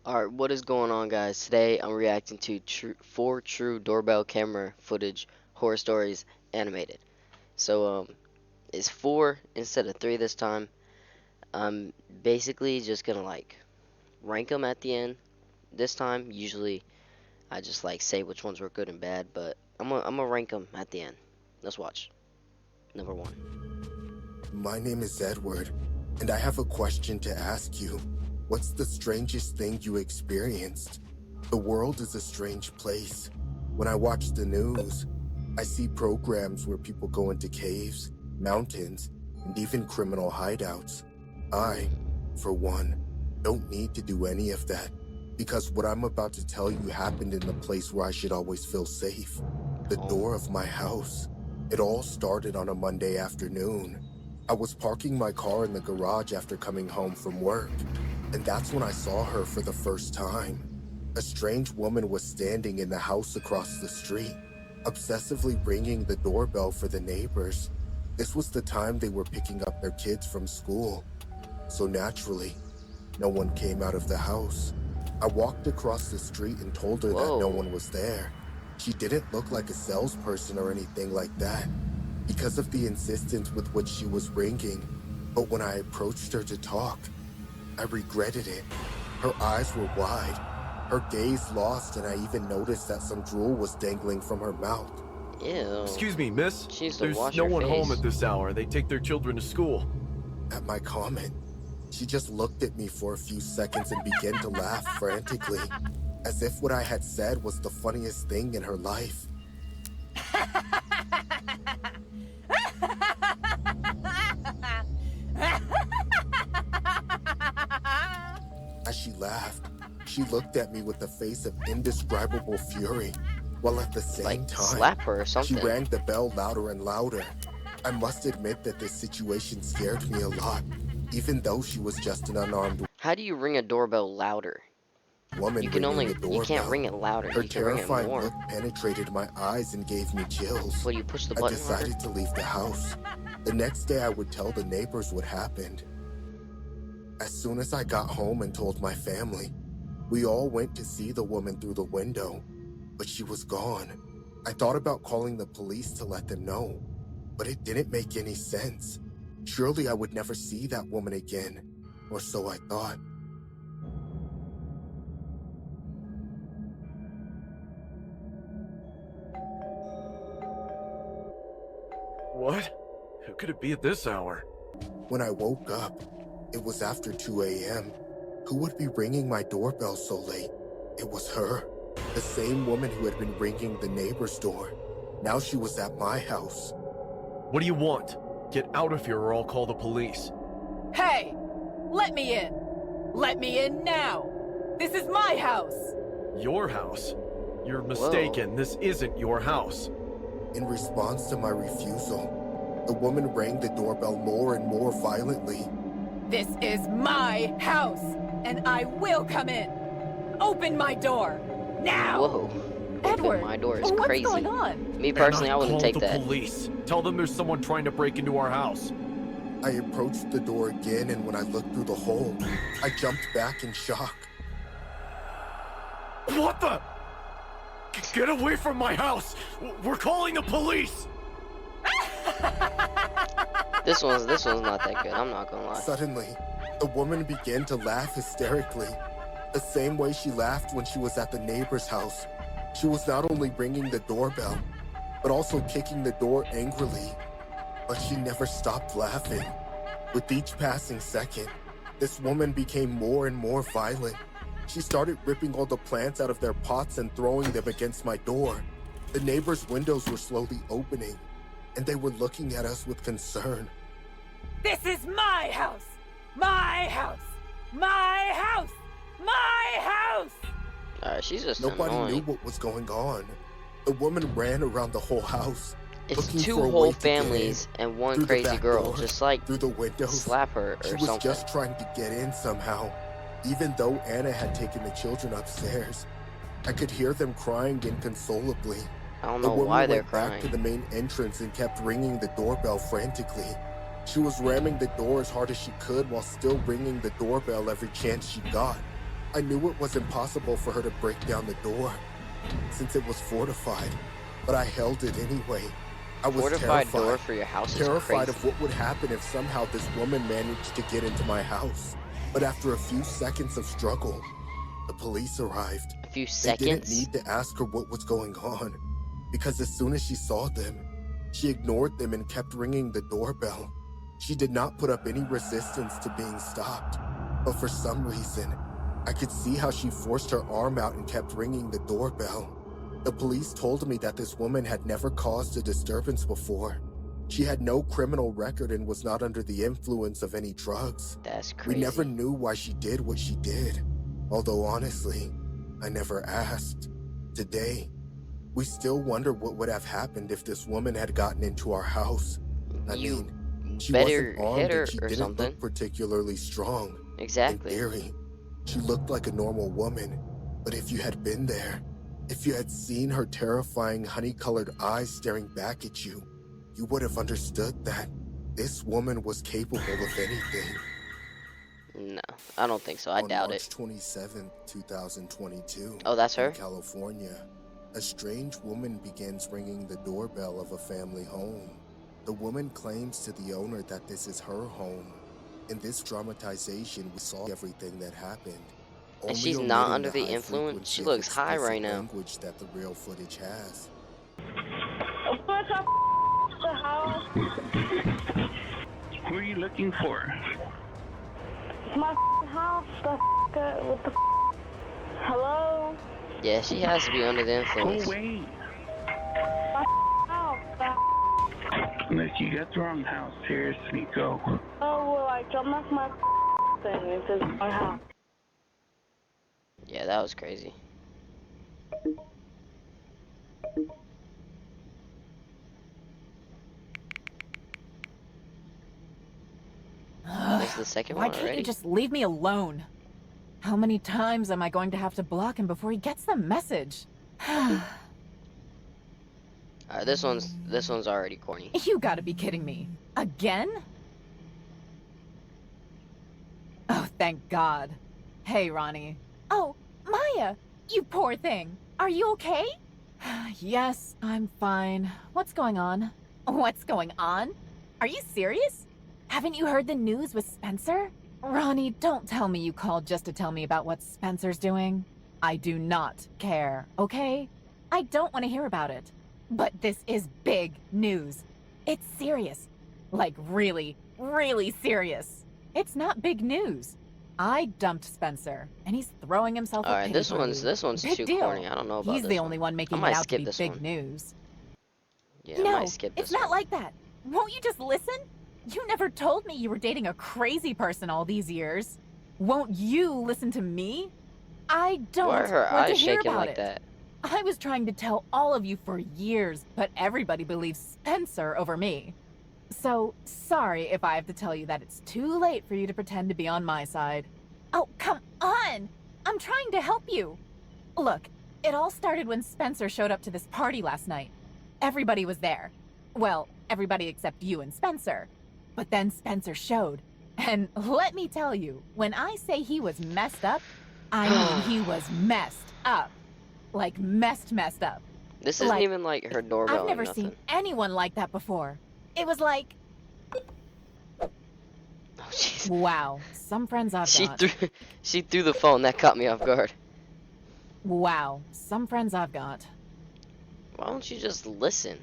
Alright, what is going on, guys? Today I'm reacting to four true doorbell camera footage horror stories animated. So, it's four instead of three this time. I'm basically just gonna rank them at the end this time. Usually I just say which ones were good and bad, but I'm gonna rank them at the end. Let's watch. Number one. My name is Edward, and I have a question to ask you. What's the strangest thing you experienced? The world is a strange place. When I watch the news, I see programs where people go into caves, mountains, and even criminal hideouts. I, for one, don't need to do any of that, because what I'm about to tell you happened in the place where I should always feel safe, the door of my house. It all started on a Monday afternoon. I was parking my car in the garage after coming home from work, and that's when I saw her for the first time. A strange woman was standing in the house across the street, obsessively ringing the doorbell for the neighbors. This was the time they were picking up their kids from school, so naturally, no one came out of the house. I walked across the street and told her that no one was there. She didn't look like a salesperson or anything like that, because of the insistence with which she was ringing. But when I approached her to talk, I regretted it. Her eyes were wide, her gaze lost, and I even noticed that some drool was dangling from her mouth. Ew. Excuse me, miss. There's no one home at this hour. They take their children to school. At my comment, she just looked at me for a few seconds and began to laugh frantically, as if what I had said was the funniest thing in her life. As she laughed, she looked at me with a face of indescribable fury, while at the same time, slap her or something. She rang the bell louder and louder. I must admit that this situation scared me a lot, even though she was just an unarmed How do you ring a doorbell louder? woman. You can't ring it louder. Her you can ring it terrifying more. look penetrated my eyes and gave me chills. What do you push the I button? decided to leave the house. The next day I would tell the neighbors what happened. As soon as I got home and told my family, we all went to see the woman through the window, but she was gone. I thought about calling the police to let them know, but it didn't make any sense. Surely I would never see that woman again, or so I thought. What? Who could it be at this hour? When I woke up, it was after 2 a.m. Who would be ringing my doorbell so late? It was her, the same woman who had been ringing the neighbor's door. Now she was at my house. What do you want? Get out of here or I'll call the police. Hey! Let me in! Let me in now! This is my house! Your house? You're mistaken. This isn't your house. In response to my refusal, the woman rang the doorbell more and more violently. This is my house, and I will come in! Open my door! Now! Whoa. Edward, Open my door is what's crazy. going on? Me personally, I And wouldn't call take the that. police. Tell them there's someone trying to break into our house. I approached the door again, and when I looked through the hole, I jumped back in shock. What the? Get away from my house! We're calling the police! This one's not that good. I'm not gonna lie. Suddenly, the woman began to laugh hysterically, the same way she laughed when she was at the neighbor's house. She was not only ringing the doorbell, but also kicking the door angrily. But she never stopped laughing. With each passing second, this woman became more and more violent. She started ripping all the plants out of their pots and throwing them against my door. The neighbors' windows were slowly opening, and they were looking at us with concern. This is my house! My house! My house! My house! She's just Nobody annoying. knew what was going on. The woman ran around the whole house. It's looking two for a whole way to get in. families and one Through the crazy back girl. door, Just through the windows. slap her She or was something. just trying to get in somehow. Even though Anna had taken the children upstairs, I could hear them crying inconsolably. I don't The know woman why they're went back crying. to the main entrance and kept ringing the doorbell frantically. She was ramming the door as hard as she could while still ringing the doorbell every chance she got. I knew it was impossible for her to break down the door, since it was fortified, but I held it anyway. I was Fortified door terrified. for your house is Terrified crazy. of what would happen if somehow this woman managed to get into my house. But after a few seconds of struggle, the police arrived. A few They didn't seconds? need to ask her what was going on, because as soon as she saw them, she ignored them and kept ringing the doorbell. She did not put up any resistance to being stopped, but for some reason, I could see how she forced her arm out and kept ringing the doorbell. The police told me that this woman had never caused a disturbance before. She had no criminal record and was not under the influence of any drugs. That's We crazy. never knew why she did what she did, although honestly, I never asked. Today, we still wonder what would have happened if this woman had gotten into our house. You She better wasn't armed hit her and she or didn't something. look particularly strong. Exactly. In theory, she looked like a normal woman, but if you had been there, if you had seen her terrifying honey-colored eyes staring back at you, you would have understood that this woman was capable of anything. No, I don't think so. I doubt March it. 27th, 2022, Oh, that's her? in California, a strange woman begins ringing the doorbell of a family home. The woman claims to the owner that this is her home. In this dramatization, we saw everything that happened. And only she's not omitting under the high influence? She frequency of looks high explicit right now. language that the real footage has. What's up, the house? Who are you looking for? It's my house. What the Hello? Yeah, she has to be under the Go influence. away. My house. Unless you got the wrong house, seriously, go. Oh, well, I jumped off my thing. It says my house. Yeah, that was crazy. That's the second Why one can't already. you just leave me alone? How many times am I going to have to block him before he gets the message? Alright, this one's already corny. You gotta be kidding me. Again? Oh, thank God. Hey, Ronnie. Oh, Maya, you poor thing. Are you okay? Yes, I'm fine. What's going on? What's going on? Are you serious? Haven't you heard the news with Spencer? Ronnie, don't tell me you called just to tell me about what Spencer's doing. I do not care, okay? I don't want to hear about it. But this is big news. It's serious. Like really, really serious. It's not big news. I dumped Spencer, and he's throwing himself a Alright, pity this party. one's Big too deal. corny. I don't know about He's this the one. only one I making might it out to skip be this big one. news. Yeah, I No, might skip this it's not one. like that. Won't you just listen? You never told me you were dating a crazy person all these years. Won't you listen to me? I don't Why are her want to eyes hear shaking about like it. that? I was trying to tell all of you for years, but everybody believes Spencer over me. So, sorry if I have to tell you that it's too late for you to pretend to be on my side. Oh, come on! I'm trying to help you. Look, it all started when Spencer showed up to this party last night. Everybody was there. Well, everybody except you and Spencer. But then Spencer showed. And let me tell you, when I say he was messed up, I mean he was messed up. Like messed up. This isn't Like, even like her doorbell I've never or nothing. seen anyone like that before. It was like, Oh jeez. wow, some friends I've got. She threw the phone. That caught me off guard. Wow, some friends I've got. Why don't you just listen?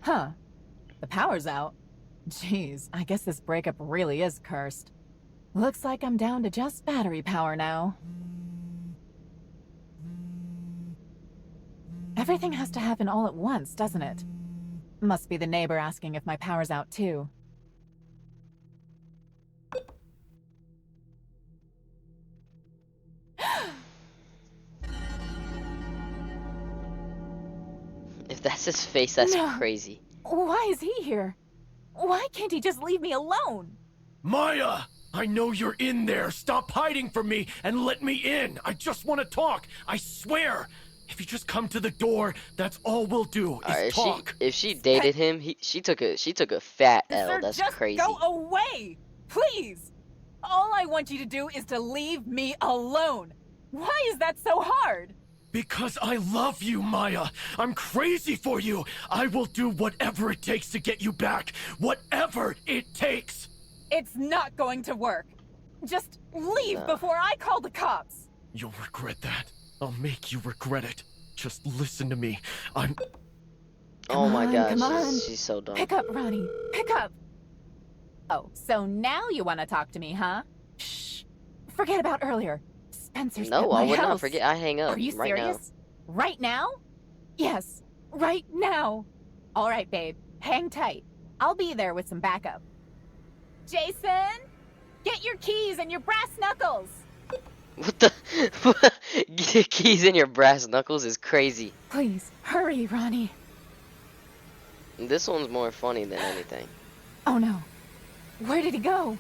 Huh. The power's out. Jeez, I guess this breakup really is cursed. Looks like I'm down to just battery power now. Everything has to happen all at once, doesn't it? Must be the neighbor asking if my power's out too. If that's his face, that's No. crazy. Why is he here? Why can't he just leave me alone? Maya! I know you're in there. Stop hiding from me and let me in. I just want to talk. I swear. If you just come to the door, that's all we'll do is Alright, talk. if she dated him, she took a fat L. Sir, That's just crazy. go away! Please! All I want you to do is to leave me alone. Why is that so hard? Because I love you, Maya. I'm crazy for you. I will do whatever it takes to get you back. Whatever it takes. It's not going to work. Just leave before I call the cops. You'll regret that. I'll make you regret it. Just listen to me. I'm... Oh my gosh, Come on. she's so dumb. Pick up, Ronnie. Pick up. Oh, so now you want to talk to me, huh? Shh. Forget about earlier. Spencer's at No, my I would house. not forget. I hang up Are you right serious? Right now? Yes, right now. All right, babe. Hang tight. I'll be there with some backup. Jason, get your keys and your brass knuckles. now. What the? Keys in your brass knuckles is crazy. Please, hurry, Ronnie. This one's more funny than anything. Oh no. Where did he go?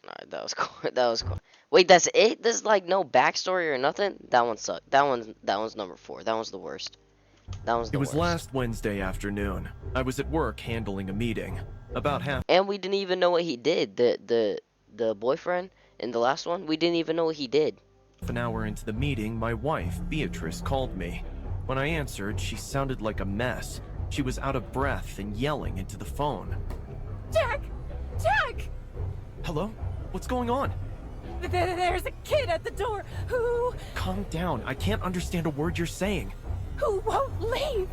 Alright, that was cool. That was cool. Wait, that's it? There's like no backstory or nothing? That one sucked. That one's number 4. That one's the worst. That was the It was worst. last Wednesday afternoon. I was at work handling a meeting. About half And we didn't even know what he did. The boyfriend in the last one, we didn't even know what he did. an hour into the meeting, my wife, Beatrice, called me. When I answered, she sounded like a mess. She was out of breath and yelling into the phone. Jack! Jack! Hello? What's going on? There's a kid at the door who Calm down. I can't understand a word you're saying. won't leave.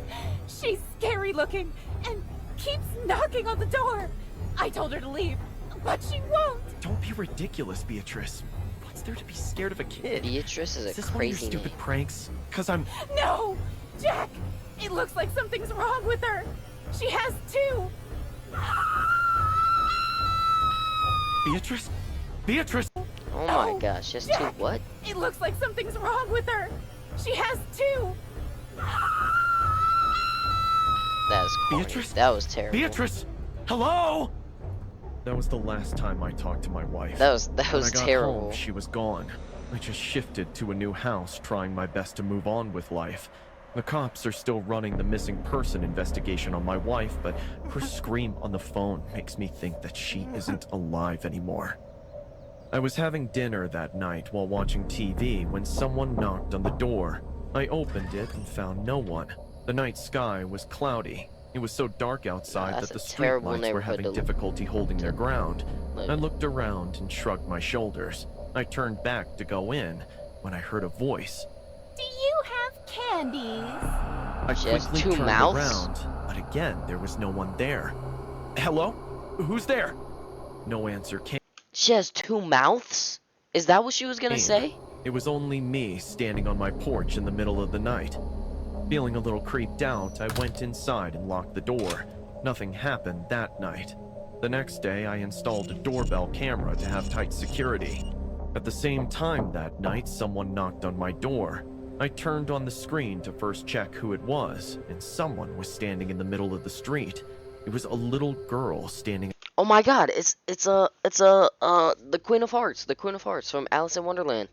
She's scary looking and keeps knocking on the door. I told her to leave, but she won't. Don't be ridiculous, Beatrice. What's there to be scared of a kid? Beatrice is Is a this one of your crazy stupid name. pranks? Cause I'm... No! Jack! It looks like something's wrong with her. She has two. Beatrice? Beatrice! Oh my Oh, gosh, just two Jack! what? It looks like something's wrong with her. She has two. That is corny. Beatrice? That was terrible. Beatrice! Hello? That was the last time I talked to my wife. That was When I got terrible. home, she was gone. I just shifted to a new house, trying my best to move on with life. The cops are still running the missing person investigation on my wife, but her scream on the phone makes me think that she isn't alive anymore. I was having dinner that night while watching TV when someone knocked on the door. I opened it and found no one. The night sky was cloudy. It was so dark outside That's that the a terrible streetlights were neighborhood having to difficulty holding their ground. live I in. looked around and shrugged my shoulders. I turned back to go in when I heard a voice. Do you have candies? I She has quickly two turned mouths? around, but again there was no one there. Hello? Who's there? No answer came. She has two mouths? Is that what she was gonna say? It was only me standing on my porch in the middle of the night. Feeling a little creeped out, I went inside and locked the door. Nothing happened that night. The next day, I installed a doorbell camera to have tight security. At the same time that night, someone knocked on my door. I turned on the screen to first check who it was, and someone was standing in the middle of the street. It was a little girl standing Oh my god, it's the Queen of Hearts, the Queen of Hearts from Alice in Wonderland.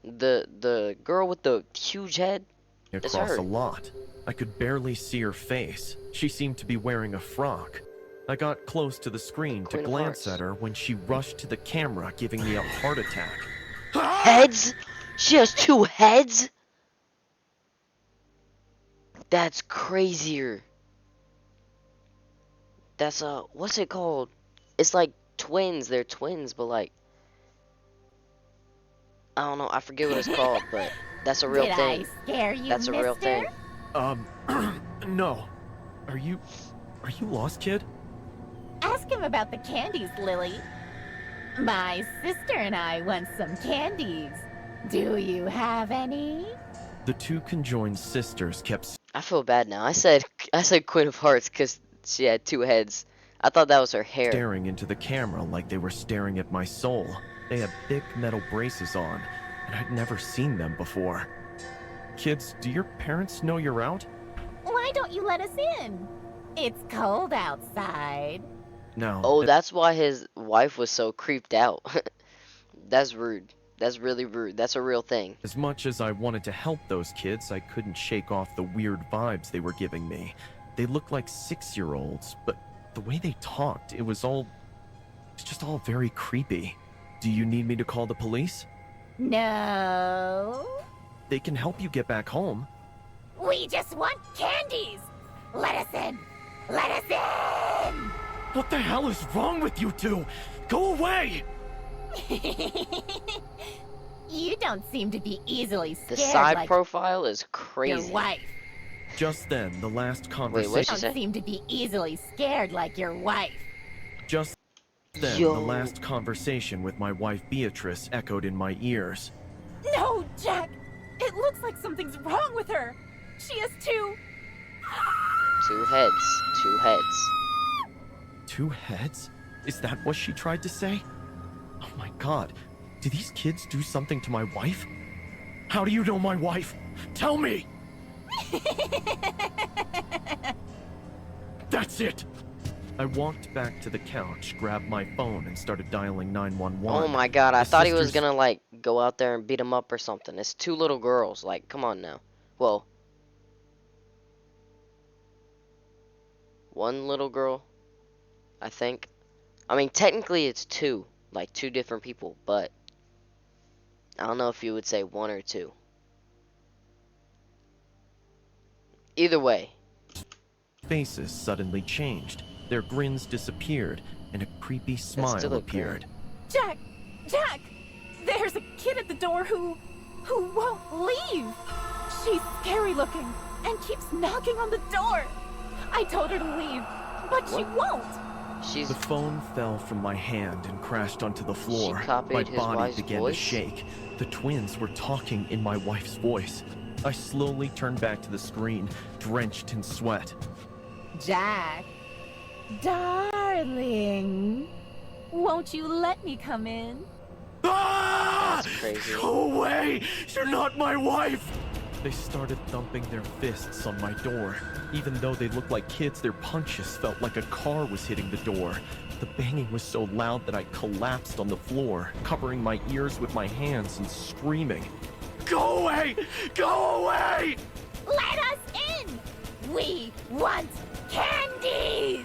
The girl with the huge head. It's across her. a lot. I could barely see her face. She seemed to be wearing a frock. I got close to the screen Queen to of glance Hearts. at her when she rushed to the camera, giving me a heart attack. Heads? She has two heads? That's crazier. That's what's it called? It's like twins. They're twins, but like I don't know. I forget what it's called, but that's a real Did thing. I scare you, That's a real thing. No. Are you lost, kid? Ask him about the candies, Lily. My sister and I want some candies. Do you have any? The two conjoined sisters kept I feel bad now. I said Queen of Hearts because she had two heads. I thought that was her hair. staring into the camera like they were staring at my soul. They had thick metal braces on, and I'd never seen them before. Kids, do your parents know you're out? Why don't you let us in? It's cold outside. No. Oh, that's why his wife was so creeped out. That's rude. That's really rude. That's a real thing. As much as I wanted to help those kids, I couldn't shake off the weird vibes they were giving me. They looked like 6-year-olds, but the way they talked, it's just all very creepy. Do you need me to call the police? No. They can help you get back home. We just want candies. Let us in. Let us in. What the hell is wrong with you two? Go away! You don't seem to be easily scared The side like profile is crazy. your wife. Just then, the last Wait, conversation. what'd You she don't say? seem to be easily scared like your wife. Just then, Yo. the last conversation with my wife Beatrice echoed in my ears. No, Jack. It looks like something's wrong with her. She has two. Two heads. Two heads. 2 heads? Is that what she tried to say? Oh my god, do these kids do something to my wife? How do you know my wife? Tell me! That's it! I walked back to the couch, grabbed my phone, and started dialing 911. Oh my god, I The thought he was sisters- gonna, like, go out there and beat him up or something. It's 2 little girls. Like, come on now. Well, 1 little girl, I think. I mean, technically it's 2. Like, 2 different people, but I don't know if you would say 1 or 2. Either way. Faces suddenly changed. Their grins disappeared, and a creepy smile still a appeared. Jack! Jack! There's a kid at the door who won't leave. She's scary looking and keeps knocking on the door. I told her to leave, but she won't. She's... The phone fell from my hand and crashed onto the floor. copied My his body wife's began voice? to shake. The twins were talking in my wife's voice. I slowly turned back to the screen, drenched in sweat. Jack, darling, won't you let me come in? Ah! That's crazy. Go away! You're not my wife! They started thumping their fists on my door. Even though they looked like kids, their punches felt like a car was hitting the door. The banging was so loud that I collapsed on the floor, covering my ears with my hands and screaming. Go away! Go away! Let us in! We want candies!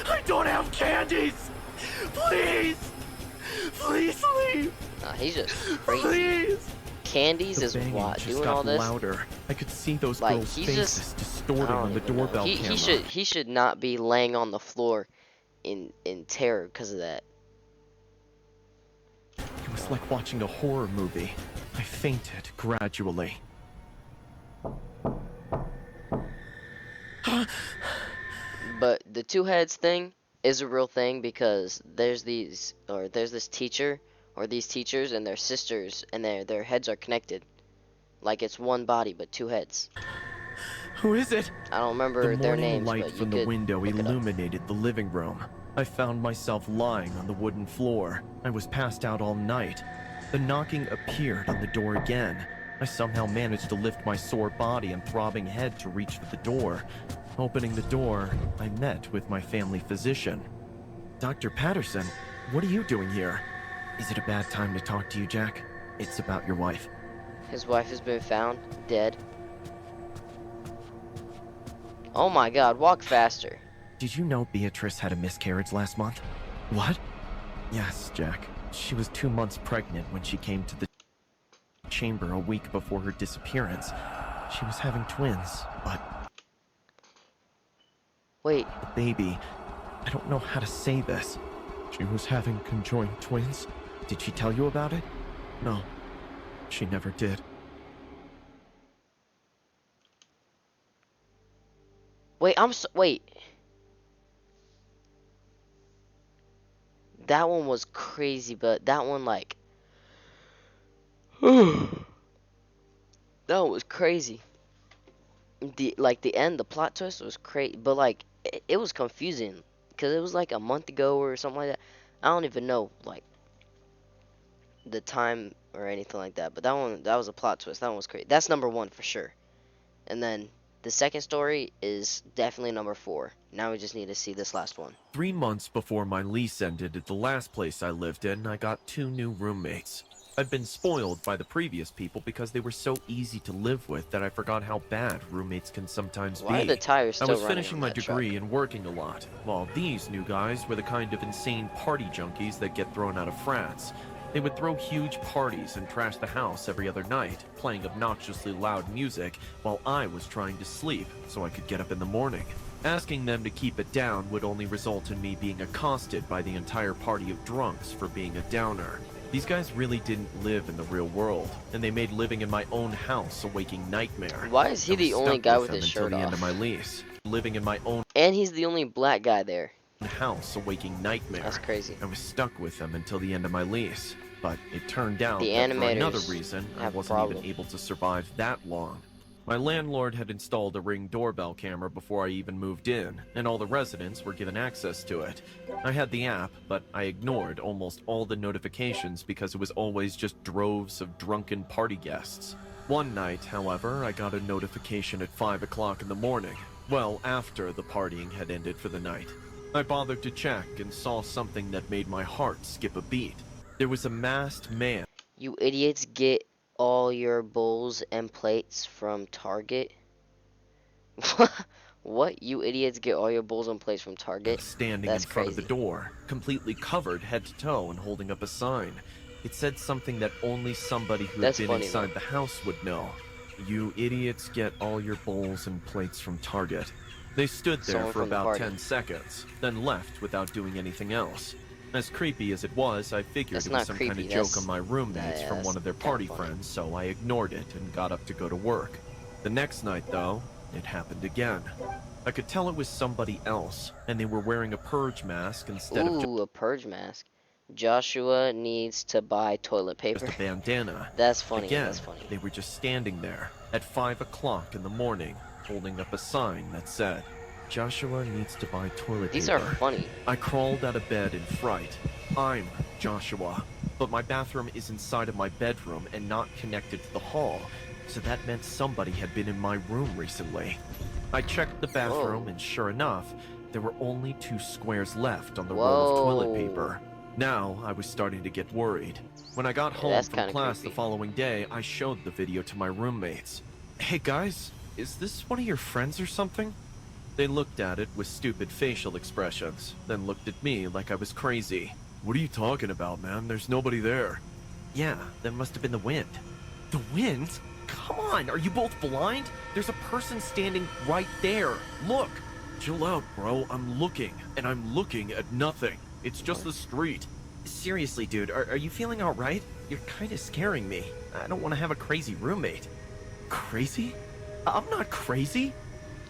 I don't have candies! Please! Please leave! he's just crazy. Please! Candies The is banging what? just Doing got all this? louder. I could see those Like, girls' he's faces just- distorting I don't on the even know. doorbell camera. He should not be laying on the floor in terror because of that. It was like watching a horror movie. I fainted gradually. But the 2 heads thing is a real thing because there's this teacher or these teachers and their sisters and their heads are connected. Like it's one body but 2 heads. Who is it? I don't remember The their morning names, light but you from the could window look it up. illuminated the living room. I found myself lying on the wooden floor. I was passed out all night. The knocking appeared on the door again. I somehow managed to lift my sore body and throbbing head to reach for the door. Opening the door, I met with my family physician. Dr. Patterson, what are you doing here? Is it a bad time to talk to you, Jack? It's about your wife. His wife has been found dead. Oh my god, walk faster. Did you know Beatrice had a miscarriage last month? What? Yes, Jack. She was 2 months pregnant when she came to the chamber a week before her disappearance. She was having twins, but Wait, the baby... I don't know how to say this. She was having conjoined twins? Did she tell you about it? No, she never did. wait, wait. That one was crazy, but that one like that one was crazy. The end, the plot twist was crazy, but like it was confusing because it was like a month ago or something like that. I don't even know like the time or anything like that, but that was a plot twist. That one was crazy. That's number 1 for sure. And then the second story is definitely number 4. Now we just need to see this last one. 3 months before my lease ended at the last place I lived in, I got 2 new roommates. I'd been spoiled by the previous people because they were so easy to live with that I forgot how bad roommates can sometimes Why are be. the tires I still was running finishing on my that degree truck? and working a lot, while these new guys were the kind of insane party junkies that get thrown out of frats. They would throw huge parties and trash the house every other night, playing obnoxiously loud music while I was trying to sleep so I could get up in the morning. Asking them to keep it down would only result in me being accosted by the entire party of drunks for being a downer. These guys really didn't live in the real world, and they made living in my own house a waking nightmare. Why is he I was the only stuck guy with with them his until shirt the end of off? my lease. Living in my own And he's the only black guy there. house a waking nightmare. That's crazy. I was stuck with them until the end of my lease. But it turned out The that for another animators reason, I have a wasn't problem. even able to survive that long. My landlord had installed a Ring doorbell camera before I even moved in, and all the residents were given access to it. I had the app, but I ignored almost all the notifications because it was always just droves of drunken party guests. One night, however, I got a notification at 5 o'clock in the morning, well after the partying had ended for the night. I bothered to check and saw something that made my heart skip a beat. There was a masked man. You idiots get all your bowls and plates from Target? What? You idiots get all your bowls and plates from Target? Standing That's in front of the crazy. door, completely covered head to toe and holding up a sign. It said something that only somebody who That's had been funny, inside though. the house would know. You idiots get all your bowls and plates from Target. They stood there Someone for from the about party. 10 seconds, then left without doing anything else. As creepy as it was, I figured That's it was not some creepy, kind of that's- joke on my roommates yeah, from that's one of their kinda party funny. friends, so I ignored it and got up to go to work. The next night, though, it happened again. I could tell it was somebody else, and they were wearing a purge mask instead of Ooh, a purge mask. Joshua needs to buy toilet just paper. a bandana. That's funny, Again, that's funny. they were just standing there at 5 o'clock in the morning, holding up a sign that said, Joshua needs to buy toilet These paper. are funny. I crawled out of bed in fright. I'm Joshua, but my bathroom is inside of my bedroom and not connected to the hall, so that meant somebody had been in my room recently. I checked the bathroom, Whoa. and sure enough, there were only 2 squares left on the roll of toilet Whoa. paper. Now, I was starting to get worried. When I got home That's from kinda class the creepy. following day, I showed the video to my roommates. Hey guys, is this one of your friends or something? They looked at it with stupid facial expressions, then looked at me like I was crazy. What are you talking about, man? There's nobody there. Yeah, that must have been the wind. The wind? Come on, are you both blind? There's a person standing right there. Look! Chill out, bro. I'm looking, and I'm looking at nothing. It's just the street. Seriously, dude, are you feeling alright? You're kinda scaring me. I don't want to have a crazy roommate. Crazy? I'm not crazy.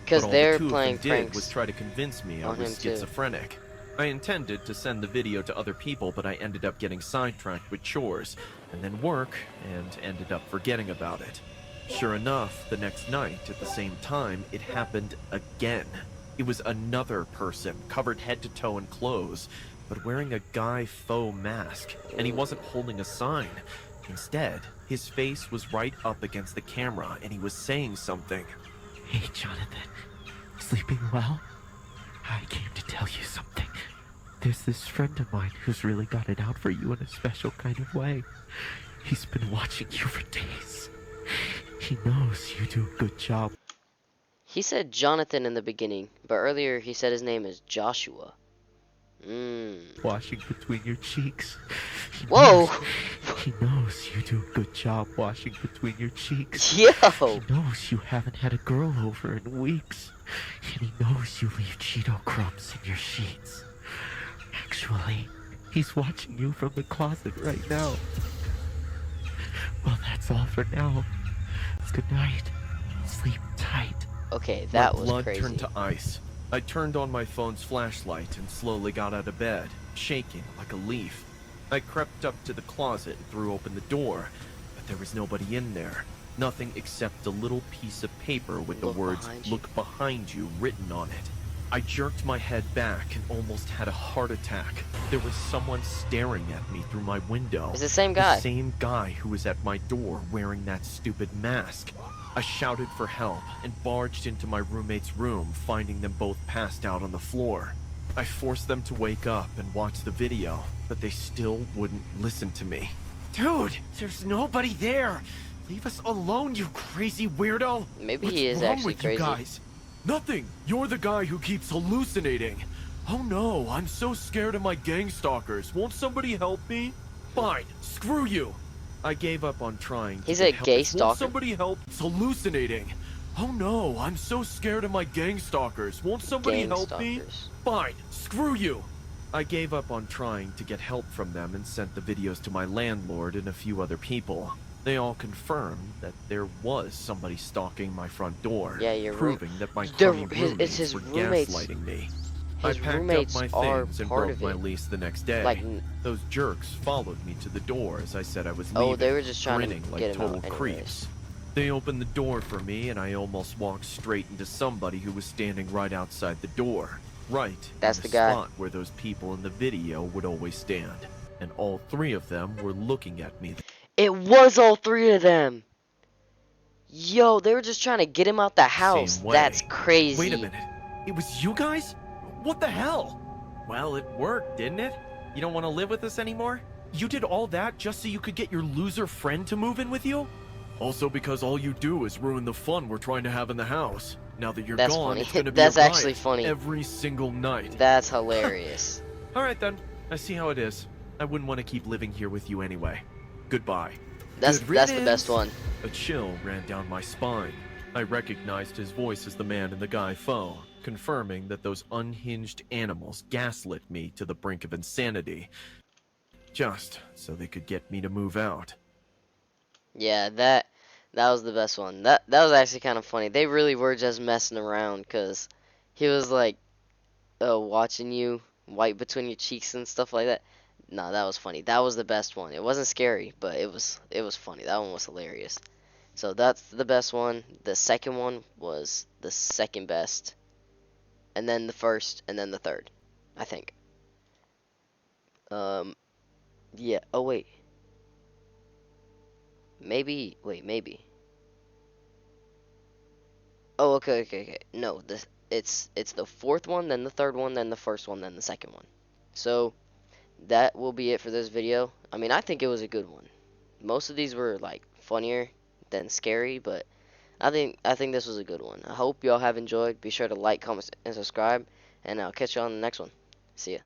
Because But all they're the two of playing them did pranks. was try to convince me I on was him, too. schizophrenic. I intended to send the video to other people, but I ended up getting sidetracked with chores, and then work, and ended up forgetting about it. Sure enough, the next night, at the same time, it happened again. It was another person, covered head to toe in clothes, but wearing a Guy Faux mask, and he wasn't holding a sign. Instead, his face was right up against the camera, and he was saying something. Hey, Jonathan. Sleeping well? I came to tell you something. There's this friend of mine who's really got it out for you in a special kind of way. He's been watching you for days. He knows you do a good job. He said Jonathan in the beginning, but earlier he said his name is Joshua. Washing between your cheeks. Whoa! He knows you do a good job washing between your cheeks. Yo! He knows you haven't had a girl over in weeks. And he knows you leave Cheeto crumbs in your sheets. Actually, he's watching you from the closet right now. Well, that's all for now. Good night. Sleep tight. Okay, that My was blood crazy. turned to ice. I turned on my phone's flashlight and slowly got out of bed, shaking like a leaf. I crept up to the closet and threw open the door, but there was nobody in there. Nothing except a little piece of paper with the Look words, behind you. "Look behind you," written on it. I jerked my head back and almost had a heart attack. There was someone staring at me through my window. It's the same guy. The same guy who was at my door wearing that stupid mask. I shouted for help and barged into my roommate's room, finding them both passed out on the floor. I forced them to wake up and watch the video, but they still wouldn't listen to me. Dude, there's nobody there. Leave us alone, you crazy weirdo. Maybe What's he is wrong actually with you crazy. guys? Nothing. You're the guy who keeps hallucinating. Oh no, I'm so scared of my gang stalkers. Won't somebody help me? Fine, screw you. I gave up on trying to He's get a help. gay Won't stalker? somebody help? It's hallucinating. Oh no, I'm so scared of my gang stalkers. Won't somebody Gang help me? stalkers. Fine, screw you. I gave up on trying to get help from them and sent the videos to my landlord and a few other people. They all confirmed that there was somebody stalking my front door, Yeah, your room. proving that my They're- crummy his- it's roommates his were roommates. gaslighting me. His I packed up roommates my are things and part broke of my it. lease the next day. Like, Those jerks followed me to the door as I said I was oh, leaving, they were just trying to grinning like get him out total anyways. creeps. They opened the door for me and I almost walked straight into somebody who was standing right outside the door. Right That's in the the guy. spot where those people in the video would always stand. And all three of them were looking at me. It was all three of them. Yo, they were just trying to get him out the house. Same way. That's crazy. Wait a minute. It was you guys? What the hell? Well, it worked, didn't it? You don't want to live with us anymore? You did all that just so you could get your loser friend to move in with you? Also because all you do is ruin the fun we're trying to have in the house. Now that you're That's gone, funny. it's gonna be That's a actually riot funny. every single night. That's hilarious. Alright then. I see how it is. I wouldn't want to keep living here with you anyway. Goodbye. That's Good the riddance. best one. A chill ran down my spine. I recognized his voice as the man in the Guy phone, confirming that those unhinged animals gaslit me to the brink of insanity, just so they could get me to move out. Yeah, that was the best one. That was actually kind of funny. They really were just messing around because he was like watching you wipe between your cheeks and stuff like that. No, that was funny. That was the best one. It wasn't scary, but it was funny. That one was hilarious. So that's the best one. The second one was the second best, and then the first, and then the third, I think. Yeah. Oh wait. Maybe. Wait. Maybe. Oh, okay. No, this it's the fourth one, then the third one, then the first one, then the second one. So that will be it for this video. I mean, I think it was a good one. Most of these were like funnier than scary, but I think this was a good one. I hope y'all have enjoyed. Be sure to like, comment, and subscribe, and I'll catch you on the next one. See ya.